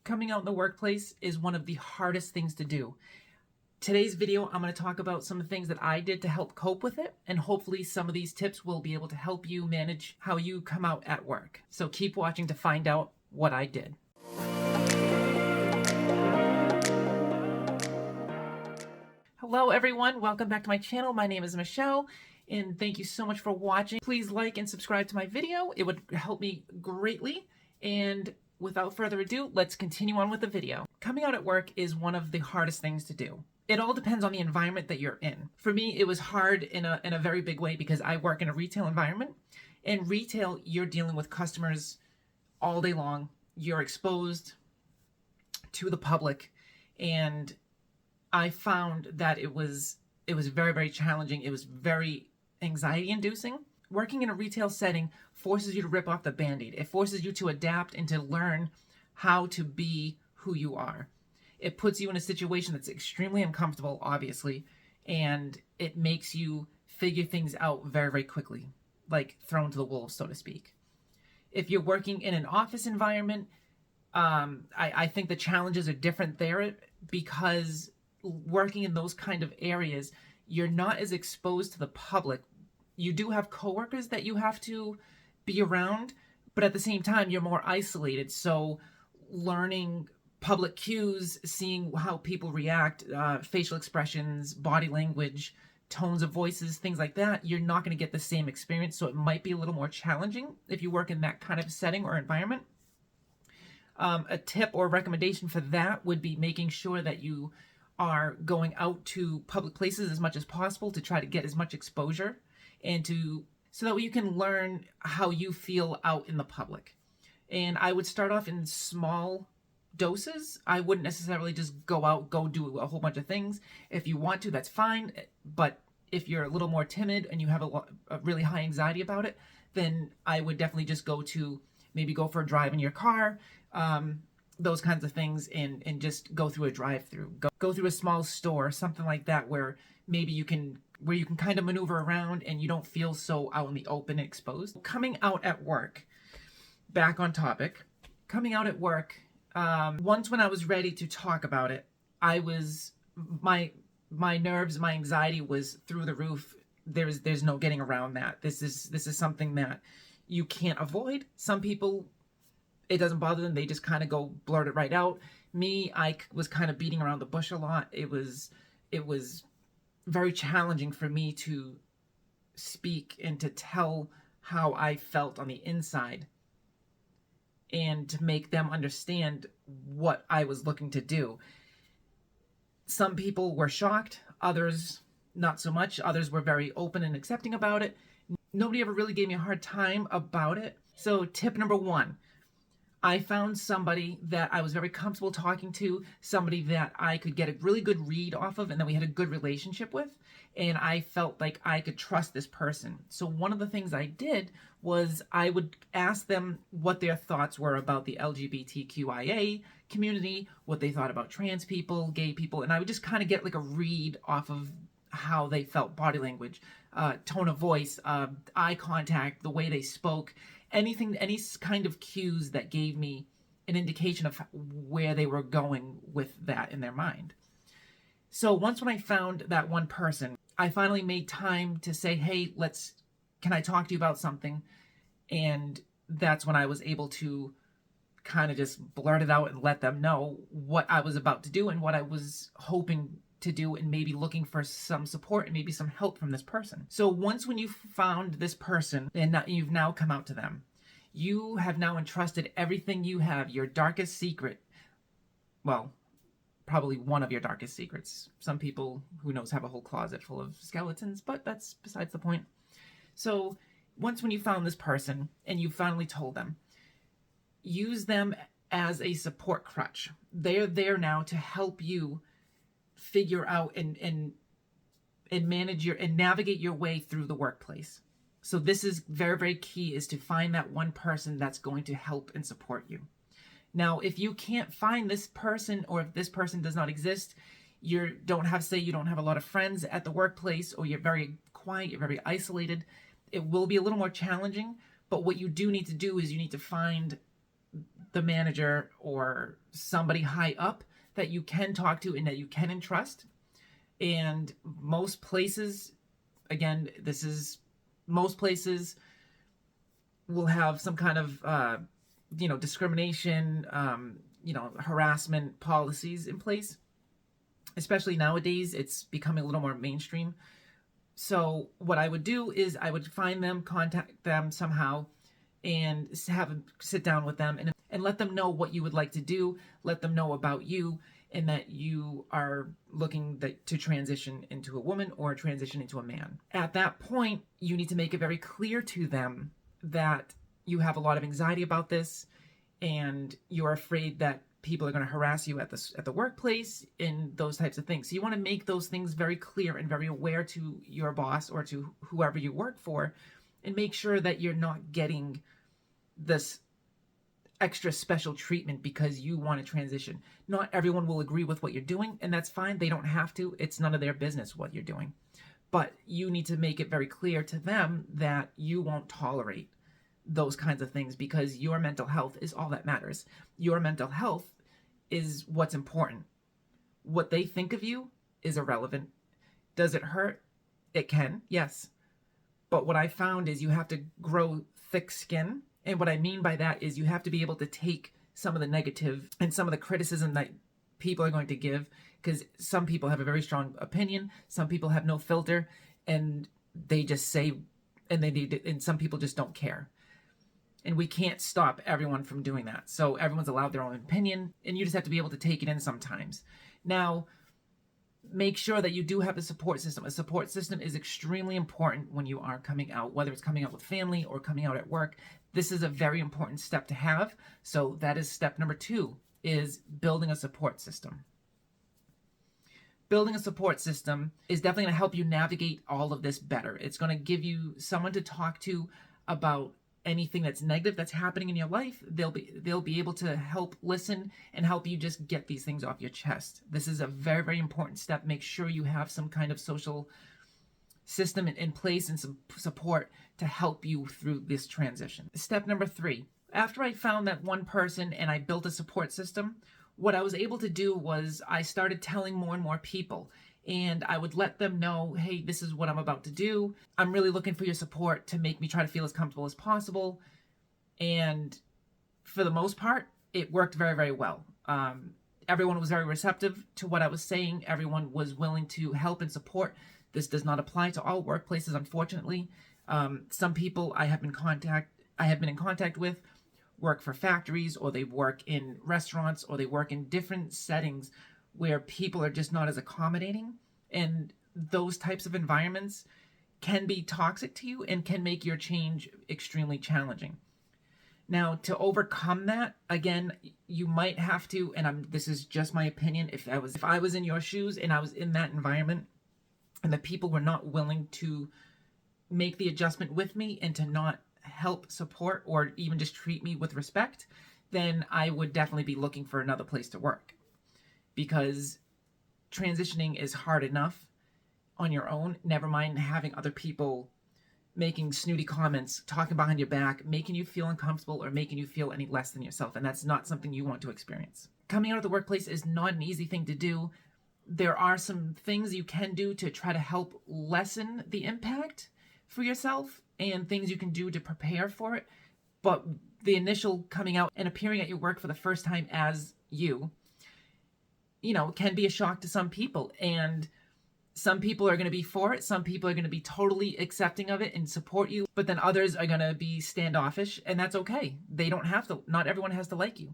Coming out in the workplace is one of the hardest things to do. Today's video, I'm going to talk about some of the things that I did to help cope with it, and hopefully some of these tips will be able to help you manage how you come out at work. So keep watching to find out what I did. Hello everyone, welcome back to my channel. My name is Michelle, and thank you so much for watching. Please like and subscribe to my video. It would help me greatly. And without further ado, let's continue on with the video. Coming out at work is one of the hardest things to do. It all depends on the environment that you're in. For me, it was hard in a very big way because I work in a retail environment. In retail, you're dealing with customers all day long. You're exposed to the public, and I found that it was very, very challenging. It was very anxiety inducing. Working in a retail setting forces you to rip off the Band-Aid. It forces you to adapt and to learn how to be who you are. It puts you in a situation that's extremely uncomfortable, obviously, and it makes you figure things out very, very quickly, like thrown to the wolves, so to speak. If you're working in an office environment, I think the challenges are different there because working in those kind of areas, you're not as exposed to the public. You do have coworkers that you have to be around, but at the same time, you're more isolated. So learning public cues, seeing how people react, facial expressions, body language, tones of voices, things like that, you're not going to get the same experience. So it might be a little more challenging if you work in that kind of setting or environment. A tip or recommendation for that would be making sure that you are going out to public places as much as possible to try to get as much exposure and so that way you can learn how you feel out in the public. And I would start off in small doses. I wouldn't necessarily just go do a whole bunch of things. If you want to, that's fine. But if you're a little more timid and you have a really high anxiety about it, then I would definitely just maybe go for a drive in your car, those kinds of things, and just go through a drive-through, go through a small store, something like that, where maybe you can kind of maneuver around and you don't feel so out in the open and exposed. Coming out at work, back on topic, coming out at work, once when I was ready to talk about it, my nerves, my anxiety was through the roof. There's no getting around that. This is something that you can't avoid. Some people, it doesn't bother them. They just kind of go blurt it right out. Me, I was kind of beating around the bush a lot. It was very challenging for me to speak and to tell how I felt on the inside and to make them understand what I was looking to do. Some people were shocked, others not so much. Others were very open and accepting about it. Nobody ever really gave me a hard time about it. So tip number one, I found somebody that I was very comfortable talking to, somebody that I could get a really good read off of and that we had a good relationship with, and I felt like I could trust this person. So one of the things I did was I would ask them what their thoughts were about the LGBTQIA community, what they thought about trans people, gay people, and I would just kind of get like a read off of how they felt, body language, tone of voice, eye contact, the way they spoke, any kind of cues that gave me an indication of where they were going with that in their mind. So once when I found that one person, I finally made time to say, hey, can I talk to you about something? And that's when I was able to kind of just blurt it out and let them know what I was about to do and what I was hoping to do, and maybe looking for some support and maybe some help from this person. So once when you found this person and you've now come out to them, you have now entrusted everything you have, your darkest secret. Well, probably one of your darkest secrets. Some people, who knows, have a whole closet full of skeletons, but that's besides the point. So once when you found this person and you finally told them, use them as a support crutch. They're there now to help you figure out and manage and navigate your way through the workplace. So this is very, very key, is to find that one person that's going to help and support you. Now, if you can't find this person, or if this person does not exist, you don't have a lot of friends at the workplace, or you're very quiet, you're very isolated, it will be a little more challenging. But what you do need to do is you need to find the manager or somebody high up that you can talk to and that you can entrust. And most places, again, most places will have some kind of, discrimination, harassment policies in place. Especially nowadays, it's becoming a little more mainstream. So what I would do is I would find them, contact them somehow, and have them sit down with them and let them know what you would like to do, let them know about you, and that you are looking to transition into a woman or transition into a man. At that point, you need to make it very clear to them that you have a lot of anxiety about this and you're afraid that people are going to harass you at the workplace and those types of things. So you want to make those things very clear and very aware to your boss or to whoever you work for, and make sure that you're not getting this extra special treatment because you want to transition. Not everyone will agree with what you're doing, and that's fine. They don't have to. It's none of their business what you're doing. But you need to make it very clear to them that you won't tolerate those kinds of things, because your mental health is all that matters. Your mental health is what's important. What they think of you is irrelevant. Does it hurt? It can, yes. But what I found is you have to grow thick skin. And what I mean by that is you have to be able to take some of the negative and some of the criticism that people are going to give, because some people have a very strong opinion. Some people have no filter and they just say, and some people just don't care. And we can't stop everyone from doing that. So everyone's allowed their own opinion, and you just have to be able to take it in sometimes. Now, make sure that you do have a support system. A support system is extremely important when you are coming out, whether it's coming out with family or coming out at work. This is a very important step to have. So that is step number 2, is building a support system. Building a support system is definitely going to help you navigate all of this better. It's going to give you someone to talk to about anything that's negative that's happening in your life. They'll be able to help listen and help you just get these things off your chest. This is a very, very important step. Make sure you have some kind of social system in place and some support to help you through this transition. Step number 3, after I found that one person and I built a support system, what I was able to do was I started telling more and more people. And I would let them know, hey, this is what I'm about to do. I'm really looking for your support to make me try to feel as comfortable as possible. And for the most part, it worked very, very well. Everyone was very receptive to what I was saying. Everyone was willing to help and support. This does not apply to all workplaces, unfortunately. Some people I have been in contact with work for factories, or they work in restaurants, or they work in different settings where people are just not as accommodating, and those types of environments can be toxic to you and can make your change extremely challenging. Now, to overcome that, again, you might have to, and this is just my opinion, if I was in your shoes and I was in that environment and the people were not willing to make the adjustment with me and to not help support or even just treat me with respect, then I would definitely be looking for another place to work. Because transitioning is hard enough on your own, never mind having other people making snooty comments, talking behind your back, making you feel uncomfortable or making you feel any less than yourself. And that's not something you want to experience. Coming out of the workplace is not an easy thing to do. There are some things you can do to try to help lessen the impact for yourself and things you can do to prepare for it. But the initial coming out and appearing at your work for the first time as you, can be a shock to some people. And some people are going to be for it. Some people are going to be totally accepting of it and support you. But then others are going to be standoffish, and that's okay. They don't have to. Not everyone has to like you.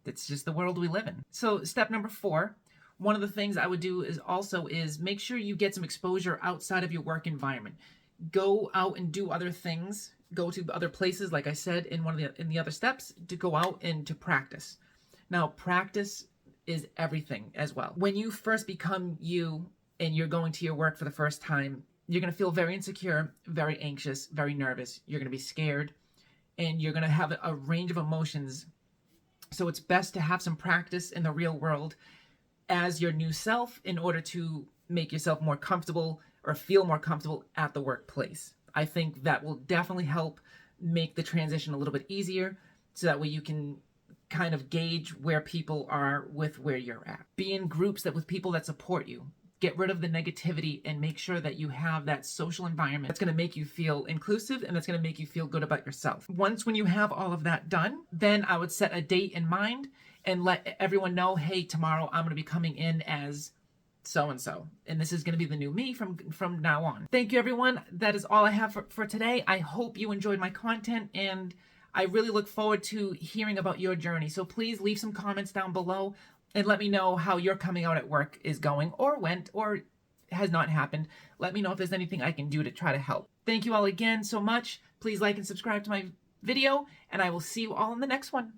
It's just the world we live in. So step number 4, one of the things I would do is make sure you get some exposure outside of your work environment. Go out and do other things. Go to other places, like I said in the other steps, to go out and to practice. Now, practice is everything as well. When you first become you and you're going to your work for the first time, you're going to feel very insecure, very anxious, very nervous. You're going to be scared, and you're going to have a range of emotions. So it's best to have some practice in the real world as your new self in order to make yourself more comfortable or feel more comfortable at the workplace. I think that will definitely help make the transition a little bit easier, so that way you can kind of gauge where people are with where you're at. Be in groups with people that support you. Get rid of the negativity and make sure that you have that social environment that's going to make you feel inclusive and that's going to make you feel good about yourself. When you have all of that done, then I would set a date in mind and let everyone know, hey, tomorrow I'm going to be coming in as so-and-so, and this is going to be the new me from now on. Thank you, everyone. That is all I have for today. I hope you enjoyed my content, and I really look forward to hearing about your journey. So please leave some comments down below and let me know how your coming out at work is going, or went, or has not happened. Let me know if there's anything I can do to try to help. Thank you all again so much. Please like and subscribe to my video, and I will see you all in the next one.